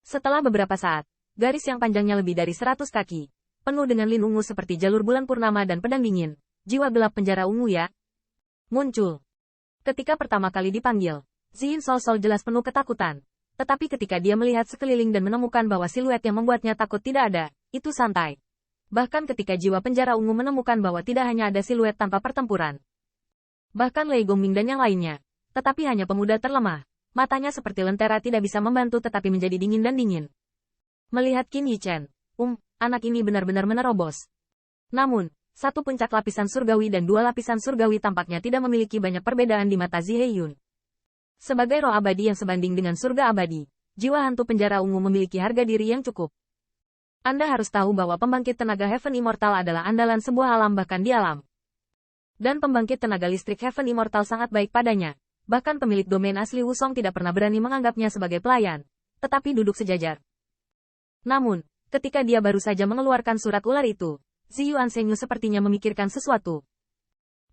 Setelah beberapa saat, garis yang panjangnya lebih dari 100 kaki, penuh dengan lin ungu seperti jalur bulan purnama dan pedang dingin, jiwa gelap penjara ungu ya, muncul. Ketika pertama kali dipanggil, Ziyin Sol jelas penuh ketakutan. Tetapi ketika dia melihat sekeliling dan menemukan bahwa siluet yang membuatnya takut tidak ada, itu santai. Bahkan ketika jiwa penjara ungu menemukan bahwa tidak hanya ada siluet tanpa pertempuran. Bahkan Lei Gongming dan yang lainnya, tetapi hanya pemuda terlemah. Matanya seperti lentera tidak bisa membantu tetapi menjadi dingin dan dingin. Melihat Qin Yichen, anak ini benar-benar menerobos. Namun, satu puncak lapisan surgawi dan dua lapisan surgawi tampaknya tidak memiliki banyak perbedaan di mata Zi Heiyun. Sebagai roh abadi yang sebanding dengan surga abadi, jiwa hantu penjara ungu memiliki harga diri yang cukup. Anda harus tahu bahwa pembangkit tenaga Heaven Immortal adalah andalan sebuah alam bahkan di alam. Dan pembangkit tenaga listrik Heaven Immortal sangat baik padanya. Bahkan pemilik domain asli Wusong tidak pernah berani menganggapnya sebagai pelayan, tetapi duduk sejajar. Namun, ketika dia baru saja mengeluarkan surat ular itu, Zi Yuanshengyu sepertinya memikirkan sesuatu.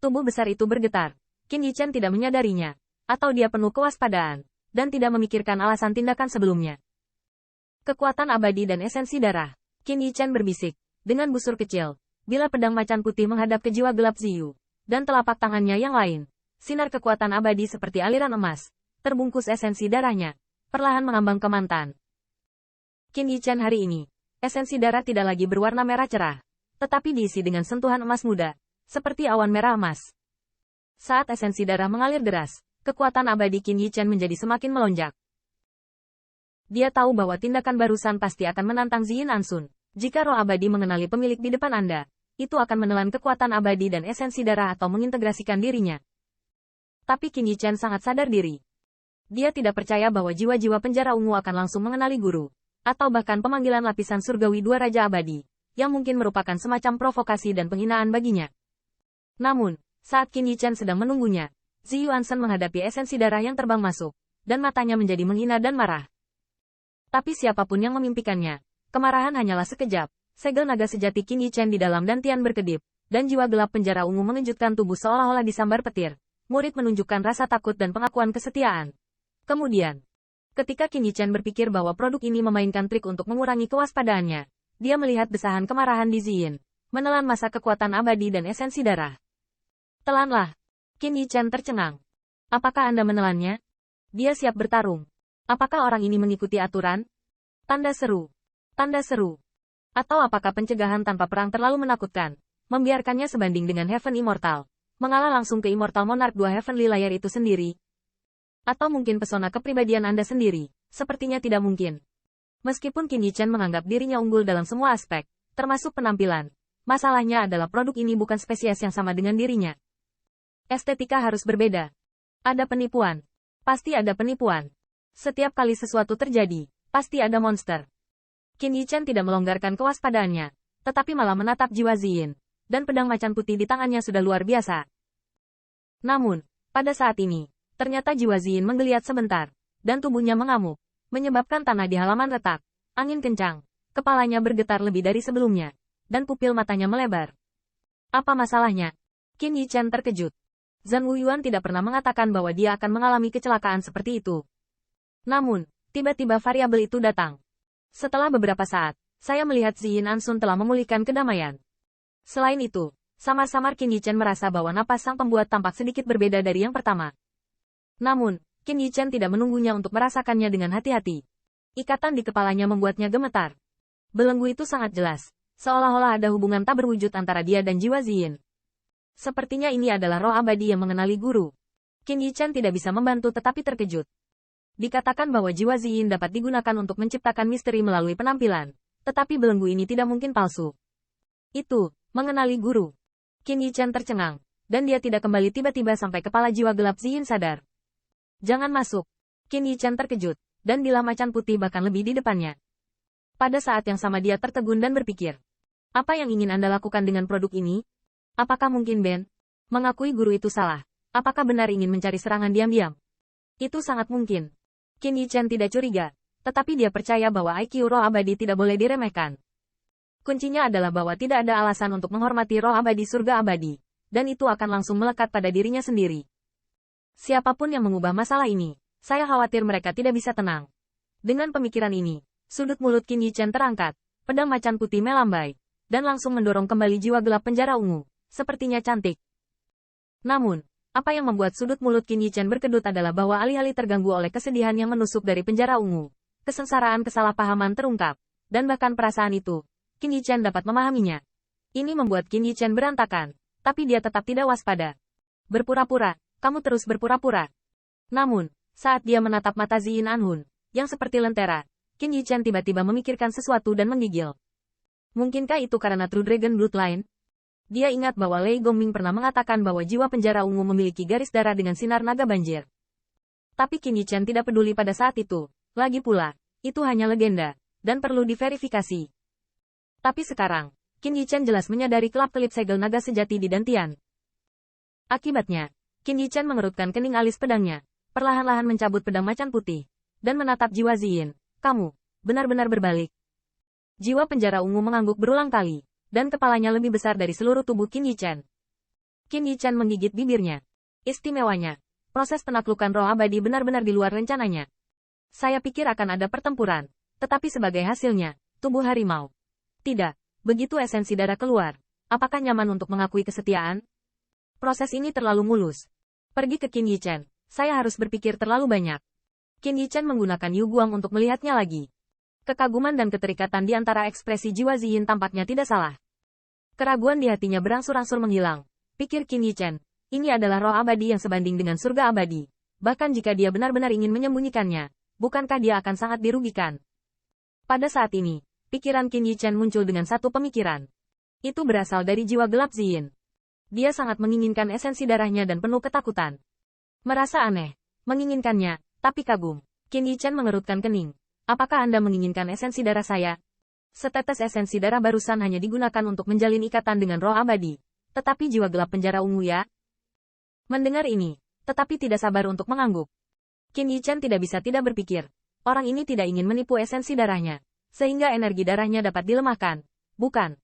Tubuh besar itu bergetar. Qin Yichen tidak menyadarinya, atau dia penuh kewaspadaan, dan tidak memikirkan alasan tindakan sebelumnya. Kekuatan abadi dan esensi darah. Qin Yichen berbisik, dengan busur kecil, bila pedang macan putih menghadap ke jiwa gelap Ziyu, dan telapak tangannya yang lain. Sinar kekuatan abadi seperti aliran emas, terbungkus esensi darahnya, perlahan mengambang ke mantan. Qin Yichen hari ini, esensi darah tidak lagi berwarna merah cerah, tetapi diisi dengan sentuhan emas muda, seperti awan merah emas. Saat esensi darah mengalir deras, kekuatan abadi Qin Yichen menjadi semakin melonjak. Dia tahu bahwa tindakan barusan pasti akan menantang Ziyin Ansun. Jika roh abadi mengenali pemilik di depan Anda, itu akan menelan kekuatan abadi dan esensi darah atau mengintegrasikan dirinya. Tapi Qin Yichen sangat sadar diri. Dia tidak percaya bahwa jiwa-jiwa penjara ungu akan langsung mengenali guru, atau bahkan pemanggilan lapisan surgawi dua raja abadi, yang mungkin merupakan semacam provokasi dan penghinaan baginya. Namun, saat Qin Yichen sedang menunggunya, Zi Yuansen menghadapi esensi darah yang terbang masuk, dan matanya menjadi menghina dan marah. Tapi siapapun yang memimpikannya, kemarahan hanyalah sekejap. Segel naga sejati Qin Yichen di dalam dantian berkedip, dan jiwa gelap penjara ungu mengejutkan tubuh seolah-olah disambar petir. Murid menunjukkan rasa takut dan pengakuan kesetiaan. Kemudian, ketika Qin Yichen berpikir bahwa produk ini memainkan trik untuk mengurangi kewaspadaannya, dia melihat desahan kemarahan di Ziyin, menelan masa kekuatan abadi dan esensi darah. Telanlah. Qin Yichen tercengang. Apakah Anda menelannya? Dia siap bertarung. Apakah orang ini mengikuti aturan? Tanda seru. Tanda seru. Atau apakah pencegahan tanpa perang terlalu menakutkan, membiarkannya sebanding dengan Heaven Immortal? Mengalah langsung ke Immortal Monarch 2 Heavenly Layer itu sendiri? Atau mungkin pesona kepribadian Anda sendiri? Sepertinya tidak mungkin. Meskipun Qin Yichen menganggap dirinya unggul dalam semua aspek, termasuk penampilan, masalahnya adalah produk ini bukan spesies yang sama dengan dirinya. Estetika harus berbeda. Ada penipuan. Pasti ada penipuan. Setiap kali sesuatu terjadi, pasti ada monster. Qin Yichen tidak melonggarkan kewaspadaannya, tetapi malah menatap jiwa Ziyin. Dan pedang macan putih di tangannya sudah luar biasa. Namun, pada saat ini, ternyata jiwa Ziyin menggeliat sebentar, dan tubuhnya mengamuk, menyebabkan tanah di halaman retak, angin kencang, kepalanya bergetar lebih dari sebelumnya, dan pupil matanya melebar. Apa masalahnya? Qin Yichen terkejut. Zhang Wuyuan tidak pernah mengatakan bahwa dia akan mengalami kecelakaan seperti itu. Namun, tiba-tiba variabel itu datang. Setelah beberapa saat, saya melihat Ziyin Ansun telah memulihkan kedamaian. Selain itu, samar-samar Qin Yichen merasa bahwa napas sang pembuat tampak sedikit berbeda dari yang pertama. Namun, Qin Yichen tidak menunggunya untuk merasakannya dengan hati-hati. Ikatan di kepalanya membuatnya gemetar. Belenggu itu sangat jelas, seolah-olah ada hubungan tak berwujud antara dia dan jiwa Ziyin. Sepertinya ini adalah roh abadi yang mengenali guru. Qin Yichen tidak bisa membantu tetapi terkejut. Dikatakan bahwa jiwa Ziyin dapat digunakan untuk menciptakan misteri melalui penampilan, tetapi belenggu ini tidak mungkin palsu. Itu, mengenali guru. Qin Yichen tercengang, dan dia tidak kembali tiba-tiba sampai kepala jiwa gelap Ziyin sadar. Jangan masuk. Qin Yichen terkejut, dan bila macan putih bahkan lebih di depannya. Pada saat yang sama dia tertegun dan berpikir. Apa yang ingin Anda lakukan dengan produk ini? Apakah mungkin Ben mengakui guru itu salah? Apakah benar ingin mencari serangan diam-diam? Itu sangat mungkin. Qin Yichen tidak curiga, tetapi dia percaya bahwa IQ roh abadi tidak boleh diremehkan. Kuncinya adalah bahwa tidak ada alasan untuk menghormati roh abadi surga abadi, dan itu akan langsung melekat pada dirinya sendiri. Siapapun yang mengubah masalah ini, saya khawatir mereka tidak bisa tenang. Dengan pemikiran ini, Sudut mulut Qin Yichen terangkat, pedang macan putih melambai, dan langsung mendorong kembali jiwa gelap penjara ungu. Sepertinya cantik. Namun, apa yang membuat sudut mulut Qin Yichen berkedut adalah bahwa alih-alih terganggu oleh kesedihan yang menusuk dari penjara ungu, kesengsaraan kesalahpahaman terungkap, dan bahkan perasaan itu, Qin Yichen dapat memahaminya. Ini membuat Qin Yichen berantakan, tapi dia tetap tidak waspada. Berpura-pura, kamu terus berpura-pura. Namun, saat dia menatap mata Ziyin Anhun, yang seperti lentera, Qin Yichen tiba-tiba memikirkan sesuatu dan menggigil. Mungkinkah itu karena True Dragon Bloodline? Dia ingat bahwa Lei Gongming pernah mengatakan bahwa jiwa penjara ungu memiliki garis darah dengan sinar naga banjir. Tapi Qin Yichen tidak peduli pada saat itu. Lagi pula, itu hanya legenda, dan perlu diverifikasi. Tapi sekarang, Qin Yichen jelas menyadari kelap-kelip segel naga sejati di dantian. Akibatnya, Qin Yichen mengerutkan kening alis pedangnya, perlahan-lahan mencabut pedang macan putih, dan menatap jiwa Ziyin. Kamu, benar-benar berbalik. Jiwa penjara ungu mengangguk berulang kali, dan kepalanya lebih besar dari seluruh tubuh Qin Yichen. Qin Yichen menggigit bibirnya. Istimewanya, proses penaklukan roh abadi benar-benar di luar rencananya. Saya pikir akan ada pertempuran, tetapi sebagai hasilnya, tubuh harimau. Tidak, begitu esensi darah keluar. Apakah nyaman untuk mengakui kesetiaan? Proses ini terlalu mulus. Pergi ke Qin Yichen, saya harus berpikir terlalu banyak. Qin Yichen menggunakan Yu Guang untuk melihatnya lagi. Kekaguman dan keterikatan di antara ekspresi jiwa Ziyin tampaknya tidak salah. Keraguan di hatinya berangsur-angsur menghilang. Pikir Qin Yichen, ini adalah roh abadi yang sebanding dengan surga abadi. Bahkan jika dia benar-benar ingin menyembunyikannya, bukankah dia akan sangat dirugikan? Pada saat ini, pikiran Qin Yichen muncul dengan satu pemikiran. Itu berasal dari jiwa gelap Ziyin. Dia sangat menginginkan esensi darahnya dan penuh ketakutan. Merasa aneh, menginginkannya, tapi kagum. Qin Yichen mengerutkan kening. Apakah Anda menginginkan esensi darah saya? Setetes esensi darah barusan hanya digunakan untuk menjalin ikatan dengan roh abadi. Tetapi jiwa gelap penjara ungu ya? Mendengar ini, tetapi tidak sabar untuk mengangguk. Qin Yichen tidak bisa tidak berpikir. Orang ini tidak ingin menipu esensi darahnya, sehingga energi darahnya dapat dilemahkan. Bukan.